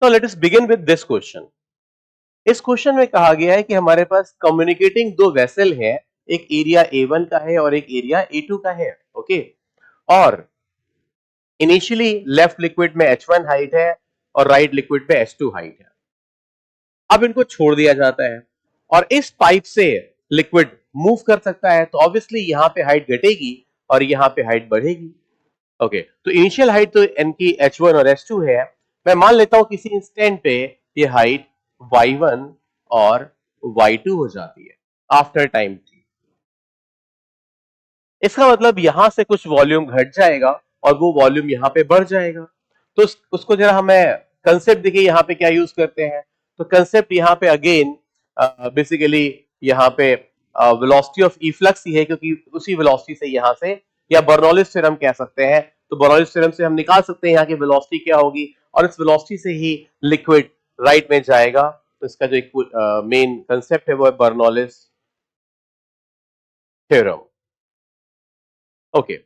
So let us begin with this question. इस question में कहा गया है कि हमारे पास कम्युनिकेटिंग दो वेसल है, एक एरिया A1 का है और एक एरिया A2 का है, ओके। और इनिशियली लेफ्ट लिक्विड में H1 हाइट है और राइट लिक्विड पे H2 हाइट है। अब इनको छोड़ दिया जाता है और इस पाइप से लिक्विड मूव कर सकता है, तो ऑब्वियसली यहां पे हाइट घटेगी और यहां पे हाइट बढ़ेगी, ओके। तो इनिशियल हाइट तो इनकी H1 और H2 है। मैं मान लेता हूं किसी इंस्टेंट पे ये हाइट Y1 और Y2 हो जाती है आफ्टर टाइम t। इसका मतलब यहां से कुछ वॉल्यूम घट जाएगा और वो वॉल्यूम यहां पे बढ़ जाएगा। तो उसको जरा हमें कंसेप्ट देखिए यहां पे क्या यूज करते हैं। तो कंसेप्ट यहां पे अगेन बेसिकली यहां पे वेलोसिटी ऑफ इफ्लक्स ही है, क्योंकि उसी वेलोसिटी से यहां से, या बर्नौलिस थ्योरम कह सकते हैं, तो बर्नौलिस थ्योरम से हम निकाल सकते हैं यहाँ की वेलोसिटी क्या होगी और इस वेलोसिटी से ही लिक्विड राइट में जाएगा। तो इसका जो एक मेन कंसेप्ट है वो है बर्नौलिस थ्योरम, ओके।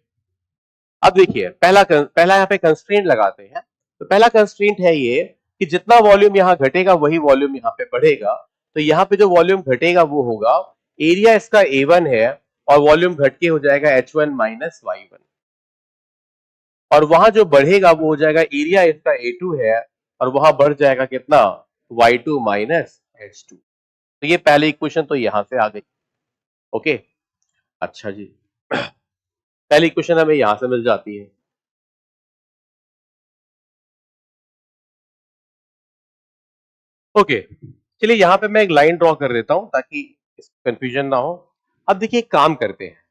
अब देखिए पहला यहाँ पे कंस्ट्रेंट लगाते हैं। तो पहला कंस्ट्रेंट है ये कि जितना वॉल्यूम यहाँ घटेगा वही वॉल्यूम यहाँ पे बढ़ेगा। तो यहाँ पे जो वॉल्यूम घटेगा वो होगा, एरिया इसका A1 है और वॉल्यूम घट के हो जाएगा H1 माइनस Y1, और वहां जो बढ़ेगा वो हो जाएगा एरिया इसका A2 है और वहां बढ़ जाएगा कितना, Y2 माइनस H2। तो ये पहली इक्वेशन तो यहां से आ गई, ओके। अच्छा जी, पहली इक्वेशन हमें यहां से मिल जाती है। ओके, चलिए यहां पे मैं एक लाइन ड्रॉ कर देता हूं ताकि कंफ्यूजन ना हो। अब देखिए एक काम करते हैं,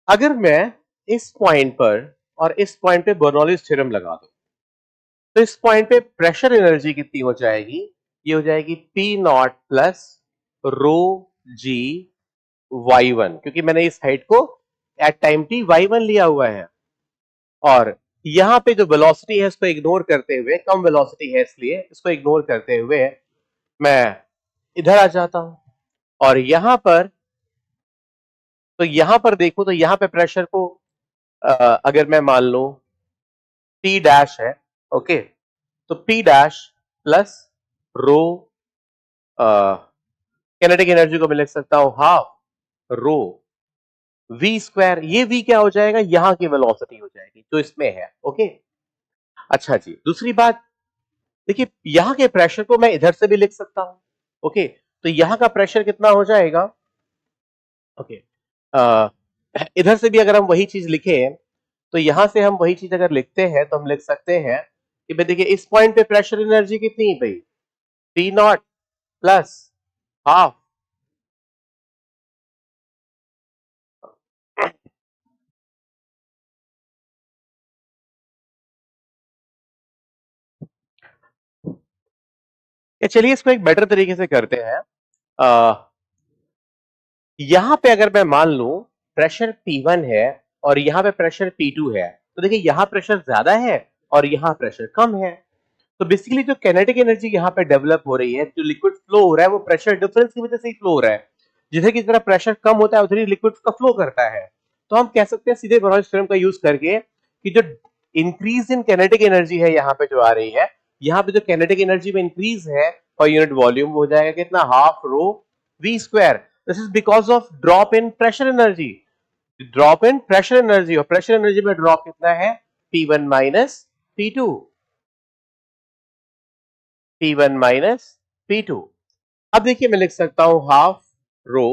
अगर मैं इस पॉइंट पर और इस पॉइंट पे बर्नौलिस थ्योरम लगा दूं, तो इस पॉइंट पे प्रेशर एनर्जी कितनी हो जाएगी, ये हो जाएगी P naught plus rho g Y1, क्योंकि मैंने इस हाइट को एट टाइम t Y1 लिया हुआ है। और यहां पे जो वेलोसिटी है इसको इग्नोर करते हुए, कम वेलोसिटी है इसलिए इसको इग्नोर करते हुए मैं इधर आ जाता हूं। और यहां पर, तो यहां पर देखो तो यहां पे प्रेशर को अगर मैं मान लूं P डैश है, ओके, तो P डैश प्लस रो कैनेटिक एनर्जी को मैं लिख सकता हूं हाफ रो V स्क्वायर। ये V क्या हो जाएगा, यहां की वेलोसिटी हो जाएगी जो इसमें है, ओके। अच्छा जी, दूसरी बात देखिए, यहां के प्रेशर को मैं इधर से भी लिख सकता हूं, ओके। तो यहां का प्रेशर कितना हो जाएगा, ओके। इधर से भी अगर हम वही चीज लिखें, तो यहां से हम वही चीज अगर लिखते हैं तो हम लिख सकते हैं कि भाई देखिए इस पॉइंट पे प्रेशर एनर्जी कितनी है भाई, P नॉट प्लस हाफ या चलिए इसको एक बेटर तरीके से करते हैं। यहां पे अगर मैं मान लूं प्रेशर P1 है और यहां पे प्रेशर P2 है, तो देखिए यहां प्रेशर ज्यादा है और यहां प्रेशर कम है। तो बेसिकली जो काइनेटिक एनर्जी यहाँ पे डेवलप हो रही है, जो लिक्विड फ्लो हो रहा है, वो प्रेशर डिफरेंस की वजह से ही फ्लो हो रहा है। जिधर की तरह प्रेशर कम होता है उधर ही लिक्विड का फ्लो करता है। तो हम कह सकते हैं सीधे बर्नौलिस थ्योरम का यूज करके कि जो इंक्रीज इन काइनेटिक एनर्जी है यहाँ पे जो आ रही है, यहाँ पे जो काइनेटिक एनर्जी में इंक्रीज है पर यूनिट वॉल्यूम हो जाएगा कितना, half rho V square. This is because of drop in pressure energy, drop in pressure energy, और प्रेशर एनर्जी में ड्रॉप कितना है, P1 minus P2, P1 minus P2। अब देखिए मैं लिख सकता हूं half rho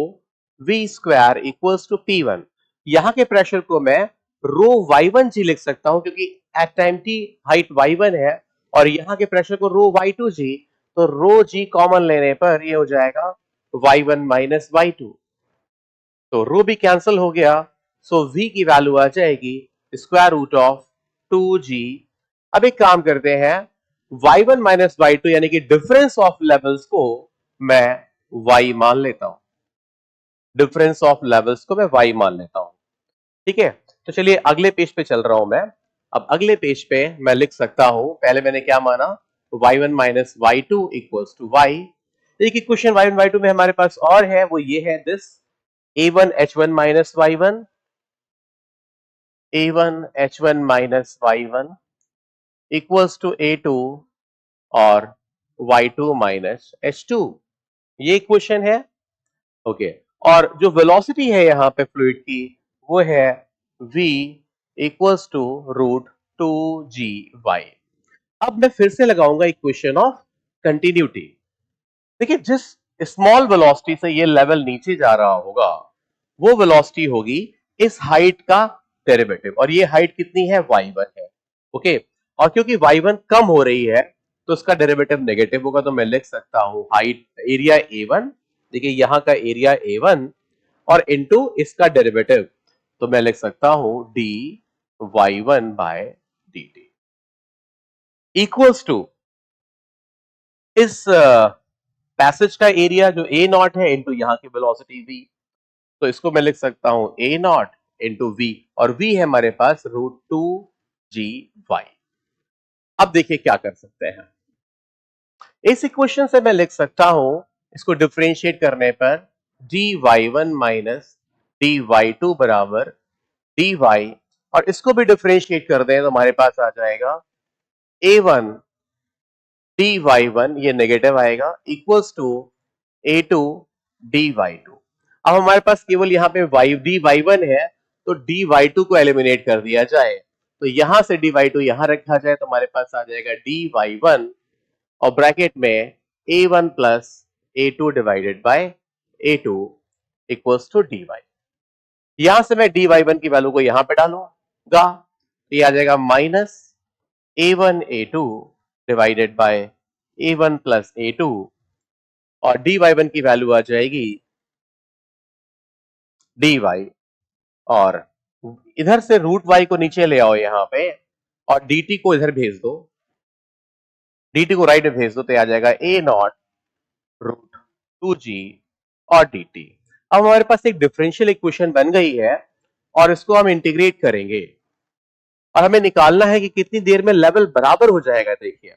V square equals to P1। यहां के प्रेशर को मैं रो Y1G लिख सकता हूं, क्योंकि at time t height Y1 है और यहां के प्रेशर को रो Y2G, तो रो G कॉमन लेने पर ये हो जाएगा Y1 माइनस Y2। तो रो भी कैंसिल हो गया, सो V की वैल्यू आ जाएगी स्क्वायर रूट ऑफ 2G। अब एक काम करते हैं, Y1 माइनस Y2 यानी कि डिफरेंस ऑफ लेवल्स को मैं Y मान लेता हूं, डिफरेंस ऑफ लेवल्स को मैं Y मान लेता हूं, ठीक है। तो चलिए अगले पेज पे चल रहा हूं मैं। अब अगले पेज पे मैं लिख सकता हूं, पहले मैंने क्या माना, Y1 minus Y2 equals to Y। एक इक्वेशन Y1 Y2 में हमारे पास और है, वो ये है this A1 H1 minus Y1, A1 H1 minus Y1 equals to A2 और Y2 माइनस H2, ये इक्वेशन है। ओके, और जो वेलोसिटी है यहाँ पे फ्लूइड की वो है v equals to root two g y. अब मैं फिर से लगाऊंगा इक्वेशन ऑफ कंटिन्यूटी। देखिए, जिस स्मॉल वेलोसिटी से ये लेवल नीचे जा रहा होगा वो वेलोसिटी होगी इस हाइट का डेरिवेटिव, और ये हाइट कितनी है, y1 है। ओके, और क्योंकि y1 कम हो रही है तो उसका डेरिवेटिव नेगेटिव होगा, तो मैं लिख सकता हूं हाइट एरिया A1। देखिए यहां का एरिया A1 और इनटू इसका डेरिवेटिव, तो मैं लिख सकता हूं dy1 by dt equals to इस पैसेज का एरिया जो A नॉट है इनटू यहां की वेलोसिटी v। तो इसको मैं लिख सकता हूं A नॉट इंटू वी, और v है हमारे पास √2g y। अब देखिए क्या कर सकते हैं, इस इक्वेशन से मैं लिख सकता हूं, इसको डिफरेंशिएट करने पर dy1 माइनस dy2 बराबर dy, और इसको भी डिफरेंशिएट कर दें तो हमारे पास आ जाएगा A1 dy1, ये नेगेटिव आएगा, इक्वल्स टू A2 dy2। अब हमारे पास केवल यहां पे dy1 है, तो dy2 को एलिमिनेट कर दिया जाए, तो यहां से dy2 यहां रखा जाए तो हमारे पास आ जाएगा dy1 और ब्रैकेट में A1 plus A2 divided by A2 equals to dy। यहां से मैं dy1 की वैल्यू को यहां पे डालूंगा, तो ये आ जाएगा minus A1 A2 divided bye A1 plus A2, और dy1 की वैल्यू आ जाएगी dy, और इधर से रूट y को नीचे ले आओ यहां पे, और dt को इधर भेज दो, dt को राइट में भेज दो, तो आ जाएगा A नॉट √2g और dt। अब हमारे पास एक डिफरेंशियल इक्वेशन बन गई है, और इसको हम इंटीग्रेट करेंगे, और हमें निकालना है कि कितनी देर में लेवल बराबर हो जाएगा। देखिए,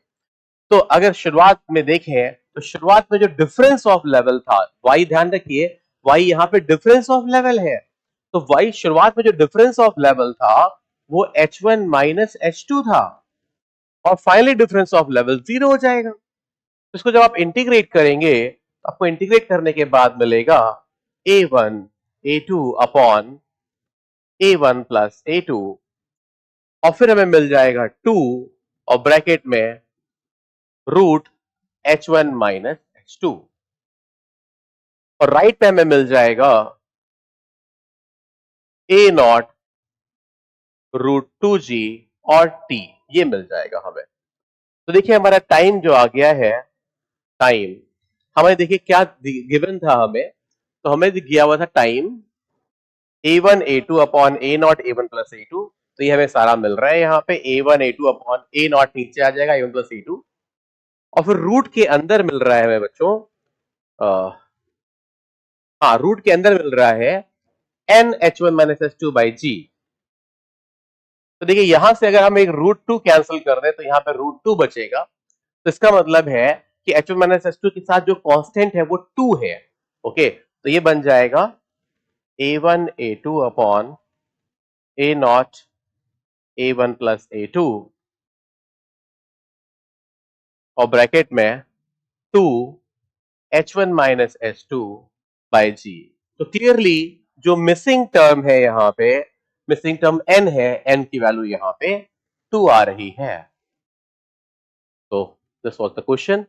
तो अगर शुरुआत में देखें तो शुरुआत में जो डिफरेंस ऑफ लेवल था y, ध्यान रखिए y यहां पे डिफरेंस ऑफ लेवल है, तो y शुरुआत में जो डिफरेंस ऑफ लेवल था वो h1 माइनस h2 था, और फाइनली डिफरेंस ऑफ लेवल 0 हो जाएगा। इसको जब आप इंटीग्रेट करेंगे तो आपको इंटीग्रेट करने के बाद मिलेगा a1 a2 upon a1 plus a2, और फिर हमें मिल जाएगा 2 और ब्रैकेट में रूट h1 माइनस h2, और राइट पे हमें मिल जाएगा A नॉट √2g और t, ये मिल जाएगा हमें। तो देखिए हमारा टाइम जो आ गया है, टाइम हमें देखिए क्या गिवन था हमें, तो हमें दिया हुआ था time A1 A2 upon A not A1 plus A2, तो ये हमें सारा मिल रहा है यहाँ पे A1 A2 upon A not नीचे आ जाएगा A1 प्लस A2, और फिर रूट के अंदर मिल रहा है हमें बच्चों, हाँ रूट के अंदर मिल रहा है NH1 minus H2 by G। तो देखिए यहां से अगर हम एक √2 कैंसिल कर दें तो यहाँ पे √2 बचेगा, तो इसका मतलब है कि H1 माइनस H2 के साथ जो कांस्टेंट है वो 2 है। ओके, तो ये बन जाएगा A1 A2 upon A not A1 plus A2, और ब्रैकेट में 2 H1 minus H2 by G। तो क्लियरली जो मिसिंग टर्म है यहाँ पे, मिसिंग टर्म n है, n की वैल्यू यहाँ पे 2 आ रही है। तो दिस वाज द क्वेश्चन।